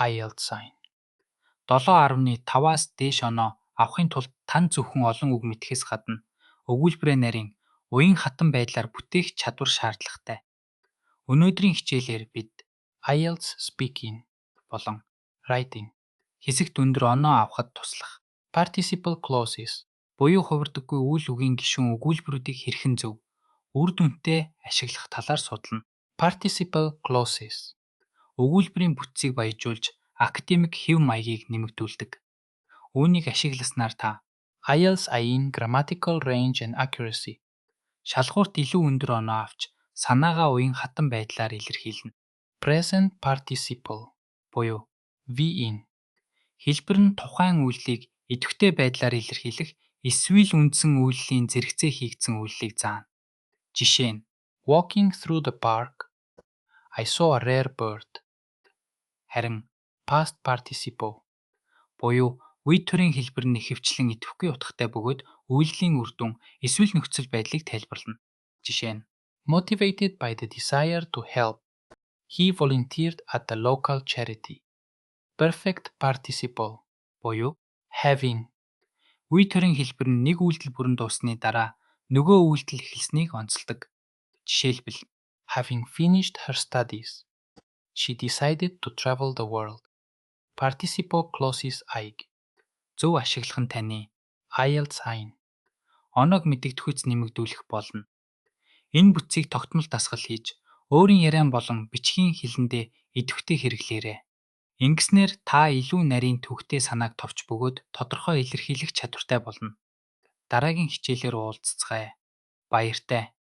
IELTS сайн. 7.5-аас дээш оноо авахын тулд тань зөвхөн олон үг мэдхээс гадна өгүүлбэрээ нарийн уян хатан байдлаар бүтээх чадвар шаардлагатай. Өнөөдрийн хичээлээр бид IELTS speaking болон writing хэсэгт өндөр оноо авахад туслах participle clauses буюу хувирдаггүй үйл үгийн гишүүн өгүүлбэрүүдийг хэрхэн зөв, үр дүнтэй ашиглах талаар судална. Participle clauses өгүүлбэрийн бүтцийг баяжуулж академик хэв маягийг нэмэгдүүлдэг. Үүнийг ашигласнаар та IELTS аяын grammatical range and accuracy шалгуурт илүү өндөр оноо авч санаагаа уян хатан байдлаар илэрхийлнэ. Present participle буюу VN хэлбэр нь тухайн үйлдэлийг идэвхтэй байдлаар илэрхийлэх эсвэл үндсэн үйлдэлийн зэрэгцээ хийгдсэн үйлдэлийг заана. Жишээ нь Walking through the park, I saw a rare bird. Харин past participle буюу үе төрийн хэлбэр нь ихэвчлэн идэвхгүй утгатай бөгөөд үйлдэлийн үр дүн эсвэл нөхцөл байдлыг тайлбарлана. Жишээ нь Motivated by the desire to help, he volunteered at the local charity. Perfect participle буюу having үе төрийн хэлбэр нь нэг үйлдэл бүрэн дууссаны дараа нөгөө үйлдэл эхэлснийг онцолдог. Жишээлбэл having finished her studies, she decided to travel the world. Participle clauses аяг зөв ашиглах нь таны IELTS аян оноог мэдэгдэхүйц нэмэгдүүлэх болно. Энэ бүтцийг тогтмол дасгал хийж өөрийн яриан болон бичгийн хэлэндээ идэвхтэй хэрэглээрэй. Ингэснээр та илүү нарийн төвхтэй санааг товч бөгөөд тодорхой илэрхийлэх чадвартай болно. Дараагийн хичээлээр уулзцгаая. Баяртай.